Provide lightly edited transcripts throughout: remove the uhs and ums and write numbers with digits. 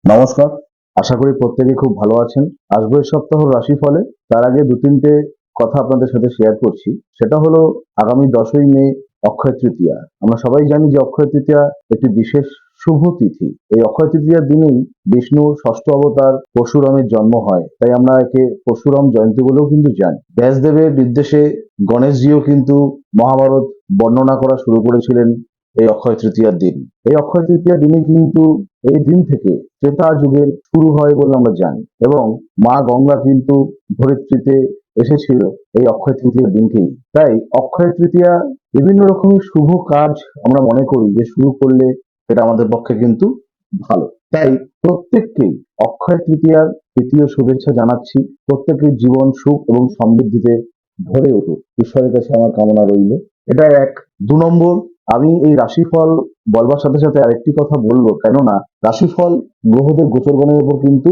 নমস্কার। আশা করি প্রত্যেকে খুব ভালো আছেন। আসবো এই সপ্তাহের রাশিফলে। তার আগে ২-৩টে কথা আপনাদের সাথে শেয়ার করছি। সেটা হলো আগামী ১০ই মে অক্ষয় তৃতীয়া। আমরা সবাই জানি যে অক্ষয় তৃতীয়া একটি বিশেষ শুভ তিথি। এই অক্ষয় তৃতীয়ার দিনেই বিষ্ণুর ষষ্ঠ অবতার পরশুরামের জন্ম হয়। তাই আমরা একে পরশুরাম জয়ন্তী বলেও কিন্তু জানি। ব্যাসদেবের নির্দেশে গণেশজিও কিন্তু মহাভারত বর্ণনা করা শুরু করেছিলেন এই অক্ষয় তৃতীয়ার দিন। এই অক্ষয় তৃতীয়ার দিনে কিন্তু এই দিন থেকে ত্রেতা যুগের শুরু হয় বলে আমরা জানি এবং মা গঙ্গা কিন্তু ধরিত্রীতে এসেছিল এই অক্ষয় তৃতীয়ার দিনকেই। তাই অক্ষয় তৃতীয়া বিভিন্ন রকমের শুভ কাজ আমরা মনে করি যে শুরু করলে সেটা আমাদের পক্ষে কিন্তু ভালো। তাই প্রত্যেককেই অক্ষয় তৃতীয়ার তৃতীয় শুভেচ্ছা জানাচ্ছি। প্রত্যেকের জীবন সুখ এবং সমৃদ্ধিতে ভরে উঠুক, ঈশ্বরের কাছে আমার কামনা রইল। এটা এক। ২ নম্বর, আমি এই রাশিফল বলবার সাথে সাথে আরেকটি কথা বলবো, কেননা রাশিফল গ্রহদের গোচরগণের উপর কিন্তু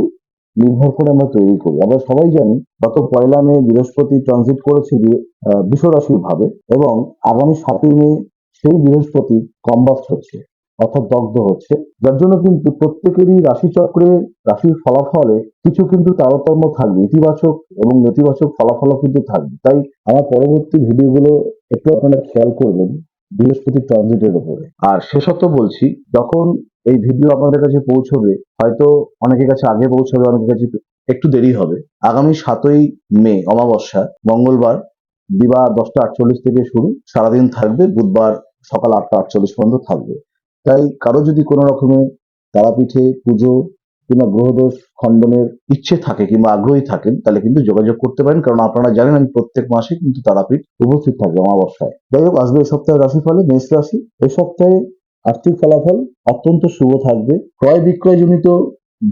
নির্ভর করে আমরা তৈরি করি। আমরা সবাই জানি গত ১লা মে বৃহস্পতি ট্রানজিট করেছে বৃষ রাশির ভাবে এবং আগামী ৭ই মে সেই বৃহস্পতি কম্বাস্ট হচ্ছে, অর্থাৎ দগ্ধ হচ্ছে। যার জন্য কিন্তু প্রত্যেকেরই রাশিচক্রে রাশির ফলাফলে কিছু কিন্তু তারতম্য থাকবে, ইতিবাচক এবং নেতিবাচক ফলাফলও কিন্তু থাকবে। তাই আমার পরবর্তী ভিডিওগুলো একটু আপনারা খেয়াল করবেন বৃহস্পতি ট্রানজিটের উপরে। আর শেষত বলছি, যখন এই ভিডিও আপনাদের কাছে পৌঁছবে, হয়তো অনেকের কাছে আগে পৌঁছবে, অনেকের কাছে একটু দেরি হবে। আগামী ৭ই মে অমাবস্যা, মঙ্গলবার দিবা ১০টা ৪৮ থেকে শুরু, সারাদিন থাকবে, বুধবার সকাল ৮টা ৪৮ পর্যন্ত থাকবে। তাই কারো যদি কোনো রকমের তারাপীঠে পুজো কিংবা গ্রহদোষ খণ্ডনের ইচ্ছে থাকে কিংবা আগ্রহী থাকেন, তাহলে কিন্তু যোগাযোগ করতে পারেন, কারণ আপনারা জানেন আমি প্রত্যেক মাসে কিন্তু তারাপীঠ উপস্থিত থাকবে অমাবস্যায়। যাই হোক, আসবে এই সপ্তাহের রাশিফলে। মেষ রাশি, এই সপ্তাহে আর্থিক ফলাফল অত্যন্ত শুভ থাকবে। ক্রয় বিক্রয় জনিত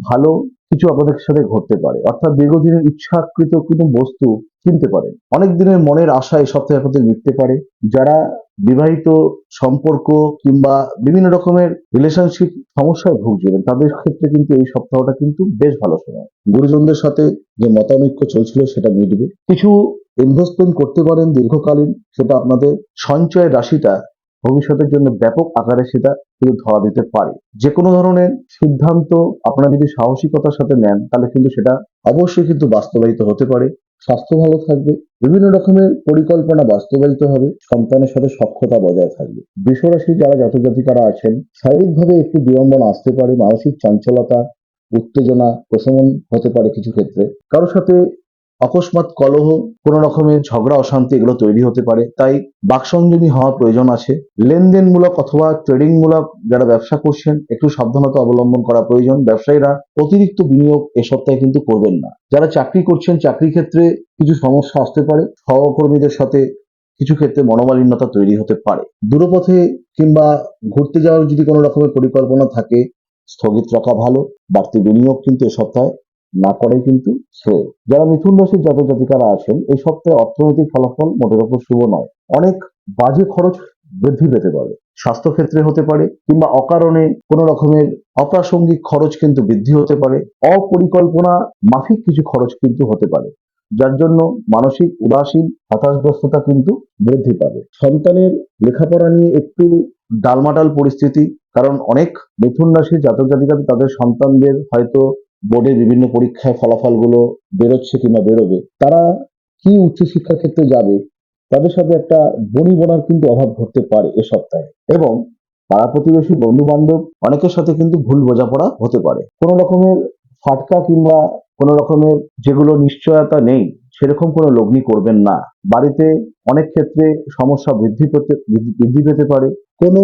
ভালো কিছু আপনাদের সাথে ঘটতে পারে, অর্থাৎ দীর্ঘদিনের ইচ্ছাকৃত কোনো বস্তু কিনতে পারেন। অনেক দিনের মনের আশা এই সপ্তাহে আপনাদের মিটতে পারে। যারা বিবাহিত সম্পর্ক কিংবা বিভিন্ন রকমের রিলেশনশিপ সমস্যায় ভুগছিলেন, তাদের ক্ষেত্রে কিন্তু এই সপ্তাহটা কিন্তু বেশ ভালো সময়। গুরুজনদের সাথে যে মতানৈক্য চলছিল সেটা মিটবে। কিছু ইনভেস্টমেন্ট করতে পারেন দীর্ঘকালীন, সেটা আপনাদের সঞ্চয়ের রাশিটা ভবিষ্যতের জন্য ব্যাপক আকারে সেটা কিন্তু ধরা দিতে পারে। যে কোনো ধরনের সিদ্ধান্ত আপনারা যদি সাহসিকতার সাথে নেন, তাহলে কিন্তু সেটা অবশ্যই কিন্তু বাস্তবায়িত হতে পারে। স্বাস্থ্য ভালো থাকবে, বিভিন্ন রকমের পরিকল্পনা বাস্তবায়িত হবে, সন্তানের সাথে সখ্যতা বজায় থাকবে। বৃষরাশির যারা জাতক জাতিকারা আছেন, শারীরিকভাবে একটু বিড়ম্বনা আসতে পারে, মানসিক চঞ্চলতা, উত্তেজনা প্রশমন হতে পারে কিছু ক্ষেত্রে। কারোর সাথে অকস্মাৎ কলহ, কোনো রকমের ঝগড়া অশান্তি এগুলো তৈরি হতে পারে। তাই বাকসংযমী হওয়া প্রয়োজন আছে। লেনদেনমূলক অথবা ট্রেডিং মূলক যারা ব্যবসা করছেন, একটু সাবধানতা অবলম্বন করা প্রয়োজন। ব্যবসায়ীরা অতিরিক্ত বিনিয়োগ এ সপ্তাহে কিন্তু করবেন না। যারা চাকরি করছেন, চাকরি ক্ষেত্রে কিছু সমস্যা আসতে পারে, সহকর্মীদের সাথে কিছু ক্ষেত্রে মনোমালিন্যতা তৈরি হতে পারে। দূরপথে কিংবা ঘুরতে যাওয়ার যদি কোনো রকমের পরিকল্পনা থাকে, স্থগিত রাখা ভালো। বাড়তি বিনিয়োগ কিন্তু এ সপ্তাহে না করাই কিন্তু শ্রেয়। যারা মিথুন রাশির জাতক জাতিকারা আছেন, এই সপ্তাহে অর্থনৈতিক ফলাফল মোটের উপর শুভ নয়। অনেক বাজে খরচ বৃদ্ধি পেতে পারে, স্বাস্থ্য ক্ষেত্রে হতে পারে কিংবা অকারণে কোনো রকমের অপ্রাসঙ্গিক খরচ কিন্তু বৃদ্ধি হতে পারে। অপরিকল্পনা মাফিক কিছু খরচ কিন্তু হতে পারে, যার জন্য মানসিক উদাসীন হতাশগ্রস্ততা কিন্তু বৃদ্ধি পাবে। সন্তানের লেখাপড়া নিয়ে একটু ডালমাটাল পরিস্থিতি, কারণ অনেক মিথুন রাশির জাতক জাতিকাদের তাদের সন্তানদের হয়তো বোর্ডের বিভিন্ন পরীক্ষায় ফলাফলগুলো বেরোচ্ছে কিংবা বেরোবে, তারা কি উচ্চশিক্ষার ক্ষেত্রে যাবে, তাদের সাথে একটা বনিবনার কিন্তু অভাব ঘটতে পারে এ সপ্তাহে। এবং পাড়া প্রতিবেশী বন্ধু বান্ধব অনেকের সাথে কিন্তু ভুল বোঝাপড়া হতে পারে। কোনো রকমের ফাটকা কিংবা কোনো রকমের যেগুলো নিশ্চয়তা নেই, সেরকম কোনো লগ্নি করবেন না। বাড়িতে অনেক ক্ষেত্রে সমস্যা বৃদ্ধি পেতে পারে। কোনো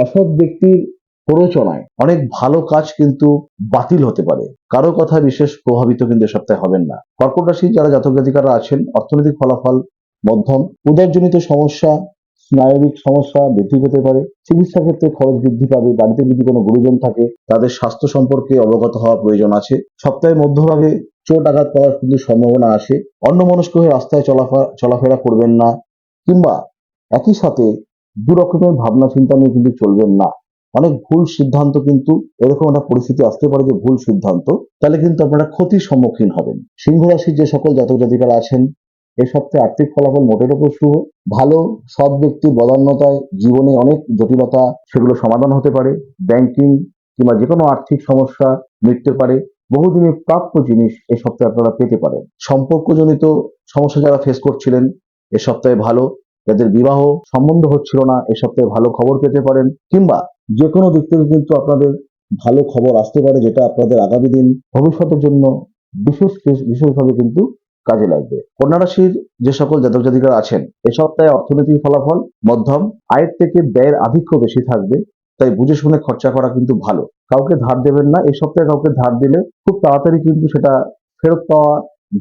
অসৎ ব্যক্তির প্ররোচনায় অনেক ভালো কাজ কিন্তু বাতিল হতে পারে। কারো কথা বিশেষ প্রভাবিত কিন্তু এ সপ্তাহে হবেন না। কর্কট রাশির যারা জাতক জাতিকারা আছেন, অর্থনৈতিক ফলাফল মধ্যম। উদরজনিত সমস্যা, স্নায়বিক সমস্যা বৃদ্ধি পেতে পারে। চিকিৎসা ক্ষেত্রে খরচ বৃদ্ধি পাবে। বাড়িতে যদি কোনো গুরুজন থাকে, তাদের স্বাস্থ্য সম্পর্কে অবগত হওয়া প্রয়োজন আছে। সপ্তাহের মধ্যভাগে চোট আঘাত পাওয়ার কিন্তু সম্ভাবনা আসে। অন্যমনস্ক হয়ে রাস্তায় চলাফেরা করবেন না, কিংবা একই সাথে দু রকমের ভাবনা চিন্তা নিয়ে কিন্তু চলবেন না। অনেক ভুল সিদ্ধান্ত কিন্তু, এরকম একটা পরিস্থিতি আসতে পারে যে ভুল সিদ্ধান্ত, তাহলে কিন্তু আপনারা ক্ষতির সম্মুখীন হবেন। সিংহ রাশির যে সকল জাতক জাতিকারা আছেন, এ সপ্তাহে আর্থিক ফলাফল মোটের উপর শুভ। ভালো সৎ ব্যক্তির বদান্যতায় জীবনে অনেক জটিলতা সেগুলো সমাধান হতে পারে। ব্যাংকিং কিংবা যে কোনো আর্থিক সমস্যা মিটতে পারে। বহুদিনের প্রাপ্য জিনিস এই সপ্তাহে আপনারা পেতে পারেন। সম্পর্কজনিত সমস্যা যারা ফেস করছিলেন এ সপ্তাহে ভালো। যাদের বিবাহ সম্বন্ধ হচ্ছিল না এ সপ্তাহে ভালো খবর পেতে পারেন, কিংবা যে কোনো দিক থেকে কিন্তু আপনাদের ভালো খবর আসতে পারে, যেটা আপনাদের আগামী দিন ভবিষ্যতের জন্য বিশেষভাবে কিন্তু কাজে লাগবে। কন্যা রাশির যে সকল জাতক জাতিকারা আছেন এ সপ্তাহে অর্থনৈতিক ফলাফল মধ্যম, আয়ের থেকে ব্যয়ের আধিক্য বেশি থাকবে, তাই বুঝে শুনে খরচা করা কিন্তু ভালো। কাউকে ধার দেবেন না, এই সপ্তাহে কাউকে ধার দিলে খুব তাড়াতাড়ি কিন্তু সেটা ফেরত পাওয়া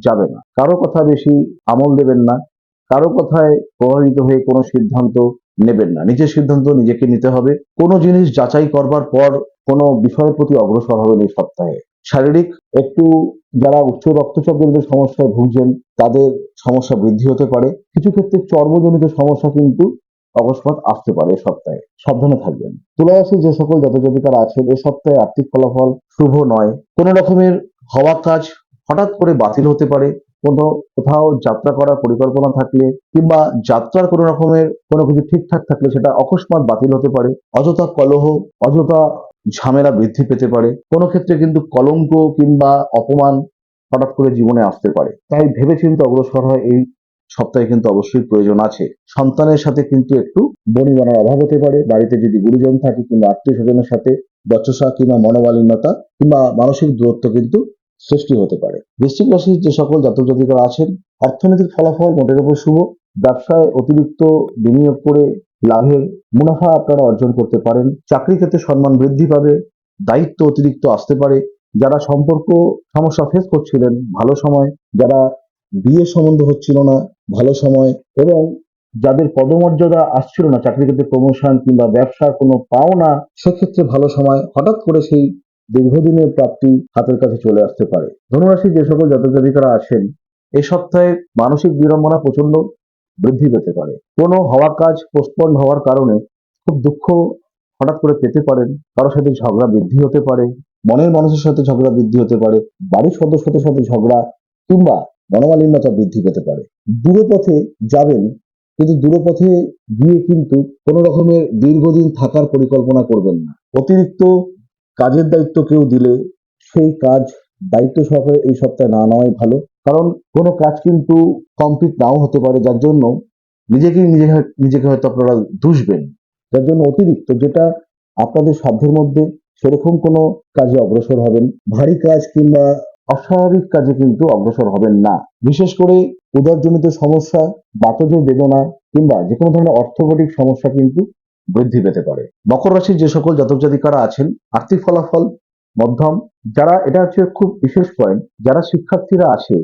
যাবে না। কারো কথা বেশি আমল দেবেন না, কারো কথায় প্রভাবিত হয়ে কোনো সিদ্ধান্ত নেবেন না। নিজের সিদ্ধান্ত নিজেকে নিতে হবে। কোনো জিনিস যাচাই করবার পর কোনো বিষয়ের প্রতি অগ্রসর হবেন এই সপ্তাহে। শারীরিক একটু যারা উচ্চ রক্তচাপ জনিত সমস্যায় ভুগছেন তাদের সমস্যা বৃদ্ধি হতে পারে। কিছু ক্ষেত্রে চর্মজনিত সমস্যা কিন্তু অকস্মাৎ আসতে পারে এ সপ্তাহে, সাবধানে থাকবেন। তুলা রাশির যে সকল জাতক জাতিকারা আছেন এ সপ্তাহে আর্থিক ফলাফল শুভ নয়। কোনো রকমের হওয়া কাজ হঠাৎ করে বাতিল হতে পারে। কোথাও যাত্রা করার পরিকল্পনা থাকলে কিংবা যাত্রার কোনো রকমের কোনো কিছু ঠিকঠাক থাকলে সেটা অকস্মাৎ বাতিল হতে পারে। অযথা কলহ, অযথা ঝামেলা বৃদ্ধি পেতে পারে। কোনো ক্ষেত্রে কিন্তু কলঙ্ক কিংবা অপমান হঠাৎ করে জীবনে আসতে পারে। তাই ভেবেচিন্তে অগ্রসর হয় এই সপ্তাহে কিন্তু অবশ্যই প্রয়োজন আছে। সন্তানের সাথে কিন্তু একটু বনিবনার অভাব হতে পারে। বাড়িতে যদি গুরুজন থাকে কিংবা আত্মীয় স্বজনের সাথে বচসা কিংবা মনোমালিন্যতা কিংবা মানসিক দূরত্ব কিন্তু সৃষ্টি হতে পারে। বৃশ্চিক রাশির যে সকল জাতক জাতিকারা আছেন অর্থনৈতিক ফলাফল মোটের উপর শুভ। ব্যবসায় অতিরিক্ত বিনিয়োগ করে লাভের মুনাফা আপনারা অর্জন করতে পারেন। চাকরি ক্ষেত্রে সম্মান বৃদ্ধি পাবে, দায়িত্ব অতিরিক্ত আসতে পারে। যারা সম্পর্ক সমস্যা ফেস করছিলেন ভালো সময়, যারা বিয়ে সম্বন্ধ হচ্ছিল না ভালো সময়, এবং যাদের পদমর্যাদা আসছিল না, চাকরি ক্ষেত্রে প্রমোশন কিংবা ব্যবসার কোনো পাওনা, সেক্ষেত্রে ভালো সময়। হঠাৎ করে সেই দীর্ঘদিনের প্রাপ্তি হাতের কাছে চলে আসতে পারে। ধনুরাশির যে সকল জাতক জাতিকারা আছেন এই সপ্তাহে মানসিক বিড়ম্বনা প্রচন্ড বৃদ্ধি পেতে পারে। কোনো হওয়া কাজ পোস্টপন্ড হওয়ার কারণে খুব দুঃখ হঠাৎ করে পেতে পারেন। কারোর সাথে ঝগড়া বৃদ্ধি হতে পারে, মনের মানুষের সাথে ঝগড়া বৃদ্ধি হতে পারে, বাড়ির সদস্যদের সাথে ঝগড়া কিংবা মনোমালিন্যতা বৃদ্ধি পেতে পারে। দূরপথে যাবেন, কিন্তু দূরপথে গিয়ে কিন্তু কোনো রকমের দীর্ঘদিন থাকার পরিকল্পনা করবেন না। অতিরিক্ত কাজের দায়িত্ব কেউ দিলে সেই কাজ দায়িত্ব সহকারে এই সপ্তাহে না নেওয়াই ভালো। কারণ কোনো কাজ কিন্তু কমপ্লিট নাও হতে পারে, যার জন্য নিজেকে হয়তো আপনারা দুষবেন। যার জন্য অতিরিক্ত যেটা আপনাদের সাধ্যের মধ্যে সেরকম কোনো কাজে অগ্রসর হবেন। ভারী কাজ কিংবা অস্বাভাবিক কাজে কিন্তু অগ্রসর হবেন না। বিশেষ করে উদরজনিত সমস্যা, বাতজ বেদনা কিংবা যে কোনো ধরনের অর্থনৈতিক সমস্যা কিন্তু বৃদ্ধি পেতে পারে। মকর রাশির যে সকল জাতক জাতিকারা আছেন আর্থিক ফলাফল মধ্যম। যারা, এটা হচ্ছে খুব বিশেষ পয়েন্ট, যারা শিক্ষার্থীরা আছে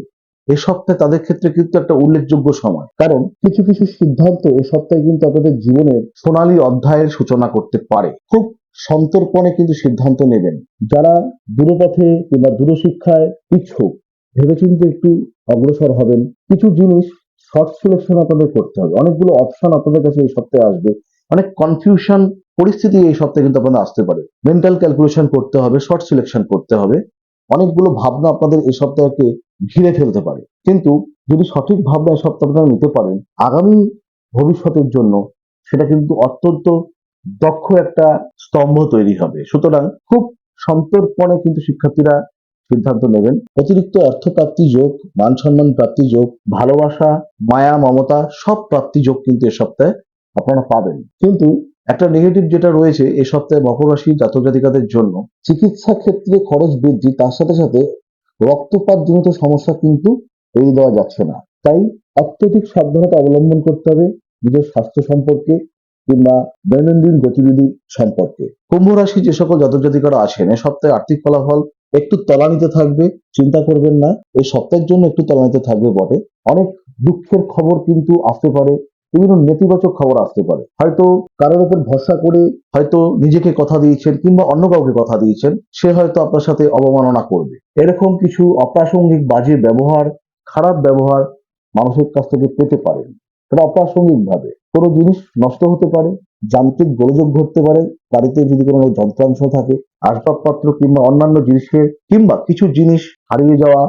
এই সপ্তাহে তাদের ক্ষেত্রে কিন্তু একটা উল্লেখযোগ্য সময়। কারণ কিছু কিছু সিদ্ধান্ত এই সপ্তাহে কিন্তু আপনাদের জীবনের সোনালী অধ্যায়ের সূচনা করতে পারে। খুব সন্তর্পণে কিন্তু সিদ্ধান্ত নেবেন। যারা দূরপথে কিংবা দূরশিক্ষায় ইচ্ছুক ভেবেচিন্তে একটু অগ্রসর হবেন। কিছু জিনিস শর্ট সিলেকশন আপনাদের করতে হবে। অনেকগুলো অপশন আপনাদের কাছে এই সপ্তাহে আসবে, অনেক কনফিউশন পরিস্থিতি এই সপ্তাহে কিন্তু আপনাদের আসতে পারে। মেন্টাল ক্যালকুলেশন করতে হবে, শর্ট সিলেকশন করতে হবে। অনেকগুলো ভাবনা আপনাদের এই সপ্তাহকে ঘিরে ফেলতে পারে, কিন্তু যদি সঠিক ভাবনা এই সপ্তাহে আপনারা নিতে পারেন আগামী ভবিষ্যতের জন্য, সেটা কিন্তু অত্যন্ত দক্ষ একটা স্তম্ভ তৈরি হবে। সুতরাং খুব সন্তর্পণে কিন্তু শিক্ষার্থীরা সিদ্ধান্ত নেবেন। অতিরিক্ত অর্থ প্রাপ্তি যোগ, মান সম্মান প্রাপ্তি যোগ, ভালোবাসা, মায়া মমতা সব প্রাপ্তি যোগ কিন্তু এ সপ্তাহে আপনারা পাবেন। কিন্তু একটা নেগেটিভ যেটা রয়েছে এই সপ্তাহে মকর রাশি জাতক জাতিকাদের জন্য, চিকিৎসা ক্ষেত্রে খরচ বৃদ্ধি, তার সাথে সাথে রক্তপাত জনিত সমস্যা কিন্তু এড়িয়ে দেওয়া যাচ্ছে না। তাই অত্যধিক সাবধানতা অবলম্বন করতে হবে নিজের স্বাস্থ্য সম্পর্কে কিংবা দৈনন্দিন গতিবিধি সম্পর্কে। কুম্ভ রাশি যে সকল জাতক জাতিকারা আছেন এ সপ্তাহে আর্থিক ফলাফল একটু তলানিতে থাকবে, চিন্তা করবেন না। এই সপ্তাহের জন্য একটু তলানিতে থাকবে বটে। অনেক দুঃখের খবর কিন্তু আসতে পারে, বিভিন্ন নেতিবাচক খবর আসতে পারে। হয়তো কারোর উপর ভরসা করে হয়তো নিজেকে কথা দিয়েছেন কিংবা অন্য কাউকে কথা দিয়েছেন, সে হয়তো আপনার সাথে অবমাননা করবে। এরকম কিছু অপ্রাসঙ্গিক বাজে ব্যবহার, খারাপ ব্যবহার মানুষের কাছ থেকে পেতে পারেন। এটা অপ্রাসঙ্গিক ভাবে কোনো জিনিস নষ্ট হতে পারে, যান্ত্রিক গোলযোগ ঘটতে পারে, বাড়িতে যদি কোনো যন্ত্রাংশ থাকে, আসবাবপত্র কিংবা অন্যান্য জিনিসের কিংবা কিছু জিনিস হারিয়ে যাওয়া,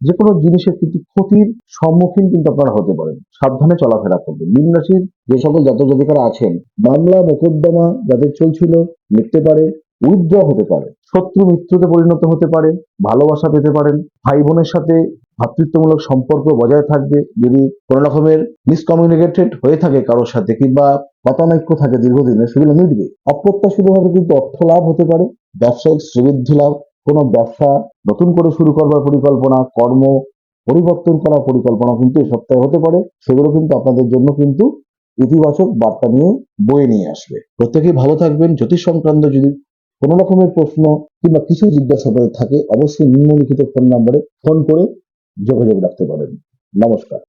যে কোনো জিনিসের কিন্তু ক্ষতির সম্মুখীন কিন্তু আপনারা হতে পারেন। সাবধানে চলাফেরা করবেন। মীন রাশির যে সকল জাতক জাতিকারা আছেন মামলা মোকদ্দমা যাদের চলছিল মিটতে পারে, উইথড্র হতে পারে, শত্রু মিত্রতে পরিণত হতে পারে, ভালোবাসা পেতে পারেন, ভাই বোনের সাথে ভ্রাতৃত্বমূলক সম্পর্ক বজায় থাকবে। যদি কোনো রকমের মিসকমিউনিকেটেড হয়ে থাকে কারোর সাথে কিংবা মতানৈক্য থাকে দীর্ঘদিনের, সেগুলো মিটবে। অপ্রত্যাশিতভাবে কিন্তু অর্থ লাভ হতে পারে, ব্যবসায়িক শ্রীবৃদ্ধি লাভ, কোনো ব্যবসা নতুন করে শুরু করবার পরিকল্পনা, কর্ম পরিবর্তন করার পরিকল্পনা কিন্তু এই সপ্তাহে হতে পারে। সেগুলো কিন্তু আপনাদের জন্য কিন্তু ইতিবাচক বার্তা নিয়ে বয়ে নিয়ে আসবে। প্রত্যেকেই ভালো থাকবেন। জ্যোতিষ সংক্রান্ত যদি কোনো রকমের প্রশ্ন কিংবা কিছু জিজ্ঞাসা আপনাদের থাকে, অবশ্যই নিম্নলিখিত ফোন নম্বরে ফোন করে যোগাযোগ রাখতে পারেন। নমস্কার।